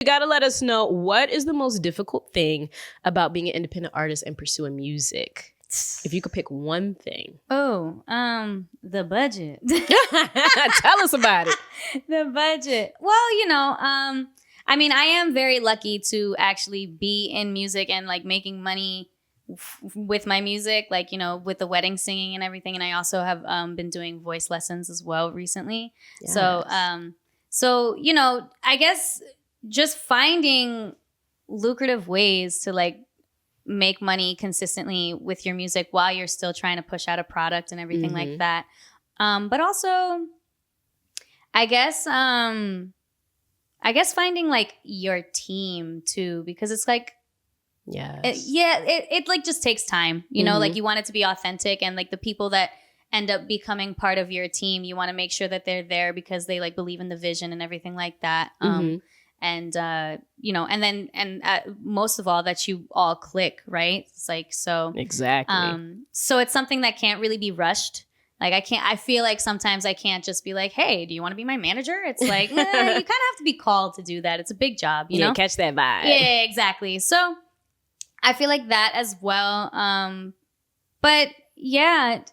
You gotta let us know, what is the most difficult thing about being an independent artist and pursuing music? If you could pick one thing. Oh, the budget. Tell us about it. The budget. Well, you know, I mean, I am very lucky to actually be in music and like making money with my music, like, you know, with the wedding singing and everything. And I also have been doing voice lessons as well recently. Yes. So, you know, I guess just finding lucrative ways to like make money consistently with your music while you're still trying to push out a product and everything like that. But also, I guess finding like your team too, because it's like, it like just takes time, you know, like you want it to be authentic, and like the people that end up becoming part of your team, you want to make sure that they're there because they like believe in the vision and everything like that. And, you know, and most of all, that you all click, right? It's like, so. Exactly. So it's something that can't really be rushed. Like I feel like sometimes I can't just be like, hey, do you want to be my manager? It's like, you kind of have to be called to do that. It's a big job, you know? Catch that vibe. Yeah, exactly. So I feel like that as well. But yeah,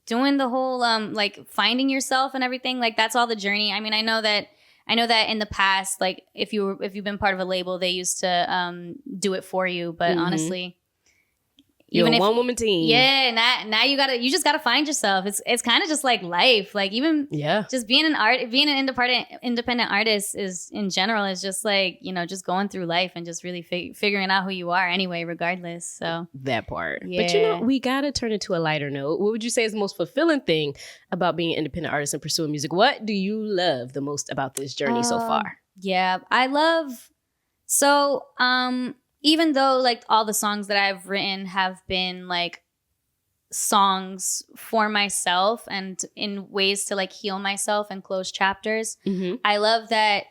doing the whole, like finding yourself and everything, like that's all the journey. I mean, I know that in the past, like if you've been part of a label, they used to do it for you. But honestly, you're a one-woman team. Yeah, now you just gotta find yourself. It's kind of just like life. Like even just being an independent artist is in general is just like, you know, just going through life and just really figuring out who you are anyway, regardless. So that part. Yeah. But you know, we gotta turn it to a lighter note. What would you say is the most fulfilling thing about being an independent artist and pursuing music? What do you love the most about this journey so far? Yeah, I love even though like all the songs that I've written have been like songs for myself and in ways to like heal myself and close chapters, I love that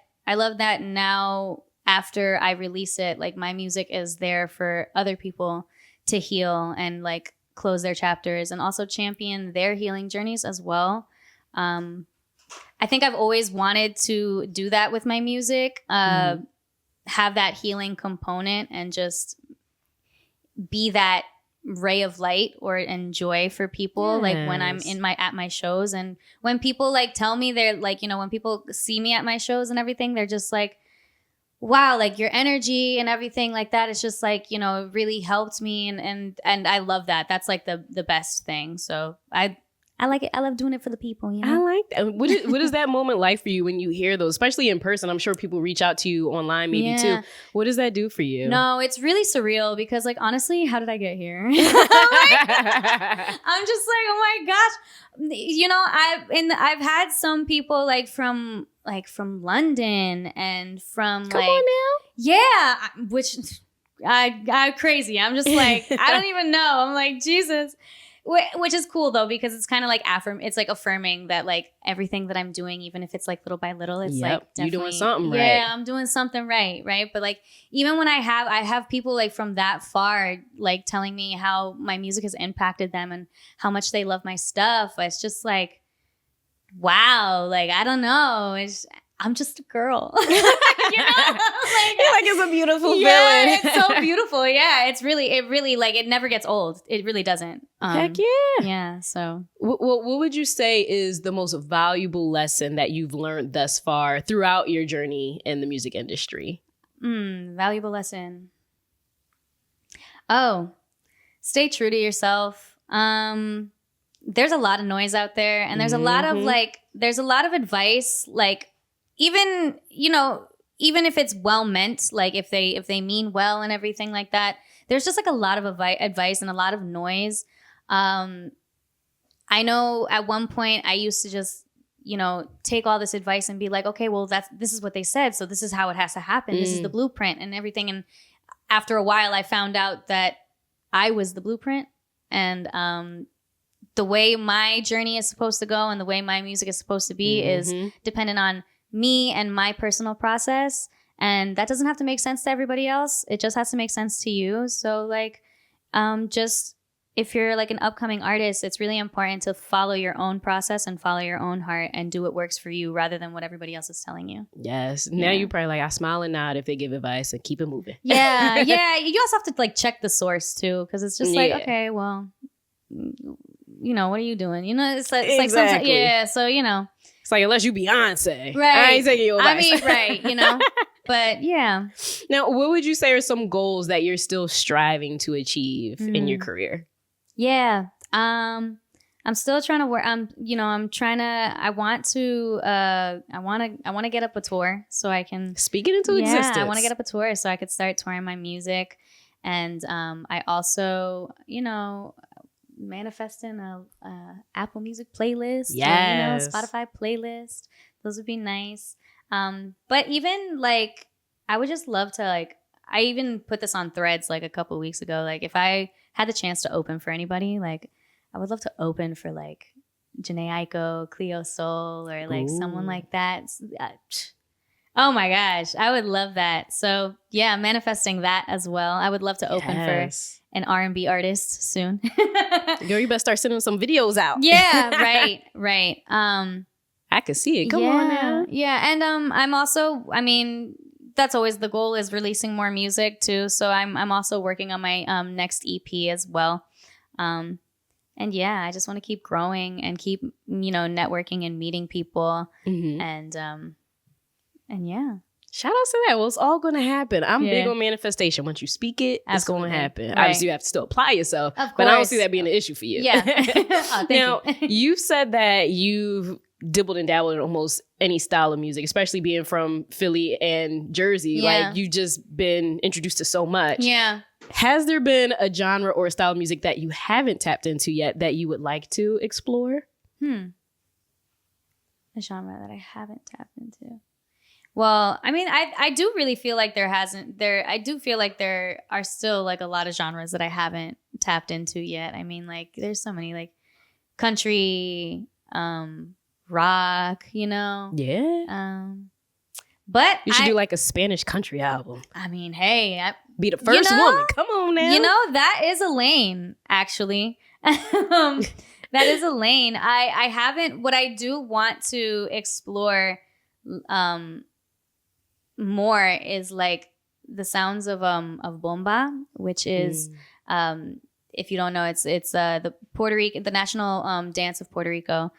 now after I release it, like my music is there for other people to heal and like close their chapters and also champion their healing journeys as well. I think I've always wanted to do that with my music. Have that healing component and just be that ray of light and joy for people. Like when I'm at my shows, and when people like tell me, they're like, you know, when people see me at my shows and everything, they're just like, wow, like your energy and everything like that. It's just like, you know, it really helped me. And I love that. That's like the best thing. So I like it. I love doing it for the people, you know? I like that. What is that moment like for you when you hear those, especially in person? I'm sure people reach out to you online maybe too. What does that do for you? No, it's really surreal because like, honestly, how did I get here? I'm just like, oh my gosh. You know, I've had some people like from London and from Come on now. Yeah, which I'm crazy. I'm just like, I don't even know. I'm like, Jesus. Which is cool though, because it's kind of like affirming that like everything that I'm doing, even if it's like little by little, it's like definitely, you're doing something right. Yeah, I'm doing something right. But like even when I have people like from that far like telling me how my music has impacted them and how much they love my stuff, it's just like, wow, like I don't know, I'm just a girl. You know? Like it's a beautiful feeling. It's so beautiful. Yeah, it really like it never gets old. It really doesn't. Heck yeah. Yeah. So what would you say is the most valuable lesson that you've learned thus far throughout your journey in the music industry? Valuable lesson. Oh, stay true to yourself. There's a lot of noise out there, and there's a lot of advice, like even, you know, even if it's well meant, like if they mean well and everything like that, there's just like a lot of advice and a lot of noise. I know at one point I used to just, you know, take all this advice and be like, okay, well this is what they said, so this is how it has to happen. This is the blueprint and everything. And after a while, I found out that I was the blueprint, and the way my journey is supposed to go and the way my music is supposed to be is dependent on me and my personal process, and that doesn't have to make sense to everybody else. It just has to make sense to you. So like just if you're like an upcoming artist, it's really important to follow your own process and follow your own heart and do what works for you rather than what everybody else is telling you. Yes. Now you probably like, I smile and nod if they give advice and keep it moving. Yeah. Yeah. You also have to like check the source too, because it's just like, okay, well, you know, what are you doing? You know, it's like sometimes, yeah. So, you know, it's like, unless you Beyonce, right? I ain't taking your advice. I mean, right? You know, but yeah. Now, what would you say are some goals that you're still striving to achieve in your career? Yeah. I'm still trying to work. I want to get up a tour so I can speak it into existence. I want to get up a tour so I could start touring my music. And I also, you know, manifesting a Apple Music playlist. Yes. Or, Spotify playlist. Those would be nice. But even like, I would just love to like, I even put this on Threads like a couple of weeks ago. Like if I had the chance to open for anybody, like I would love to open for like Jhené Aiko, Cleo Sol, or like someone like that. Oh my gosh, I would love that. So yeah, manifesting that as well. I would love to open for an R&B artist soon. Girl, you better start sending some videos out. Yeah, right. I can see it. Come on now. Yeah, and I'm also, I mean, that's always the goal, is releasing more music too. So I'm also working on my next EP as well. And yeah, I just want to keep growing and keep, you know, networking and meeting people. And yeah. Shout out to that. Well, it's all going to happen. I'm big on manifestation. Once you speak it, it's going to happen. Right. Obviously, you have to still apply yourself. Of course. But I don't see that being an issue for you. Yeah. Now, you've said that you've dibbled and dabbled in almost any style of music, especially being from Philly and Jersey. Like, you've just been introduced to so much. Yeah. Has there been a genre or a style of music that you haven't tapped into yet that you would like to explore? A genre that I haven't tapped into. Well, I mean, I do really feel like I do feel like there are still like a lot of genres that I haven't tapped into yet. I mean, like there's so many, like country, rock, you know? Yeah. But you should do like a Spanish country album. I mean, hey, be the first woman. Come on now. You know, that is a lane, actually. That is a lane. I haven't, what I do want to explore more is like the sounds of bomba, which is if you don't know, it's the Puerto Rico, the national dance of Puerto Rico.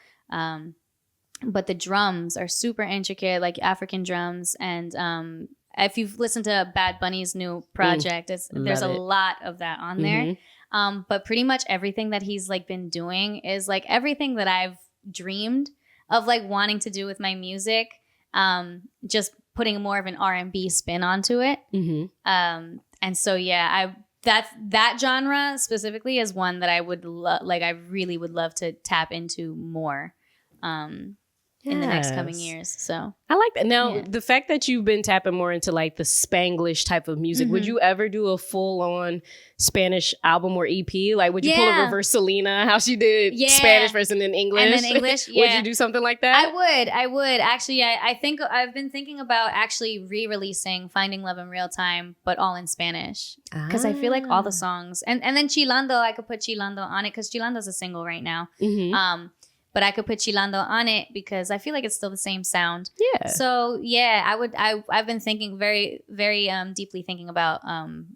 But the drums are super intricate, like African drums. And if you've listened to Bad Bunny's new project, there's a lot of that on there. But pretty much everything that he's like been doing is like everything that I've dreamed of like wanting to do with my music. Just putting more of an R&B spin onto it. And so, yeah, that genre specifically is one that I would I really would love to tap into more. In the next coming years. So I like that. Now, the fact that you've been tapping more into like the Spanglish type of music, would you ever do a full-on Spanish album or EP? Like, would you pull a reverse Selena, how she did Spanish versus in English? And then English, Would you do something like that? I would. Actually, I think I've been thinking about actually re-releasing Finding Love in Real Time, but all in Spanish. Because I feel like all the songs, and then Chillando, I could put Chillando on it, because Chillando's a single right now. But I could put Chillando on it because I feel like it's still the same sound. Yeah. So yeah, I've been thinking very, very deeply thinking about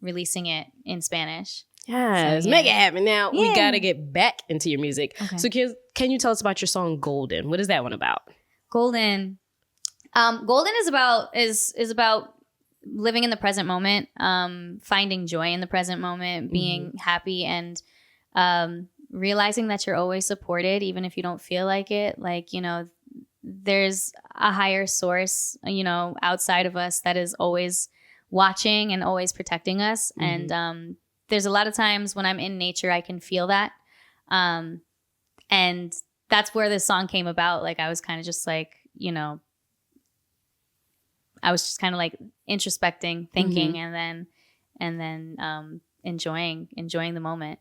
releasing it in Spanish. Yes, so, make it happen. Now we gotta get back into your music. Okay. So can you tell us about your song Golden? What is that one about? Golden. Golden is about living in the present moment, finding joy in the present moment, being happy, and realizing that you're always supported, even if you don't feel like it. Like, you know, there's a higher source, you know, outside of us that is always watching and always protecting us. And there's a lot of times when I'm in nature, I can feel that. And that's where this song came about. Like, I was kind of just like, you know, I was just kind of like introspecting, thinking, and then enjoying the moment.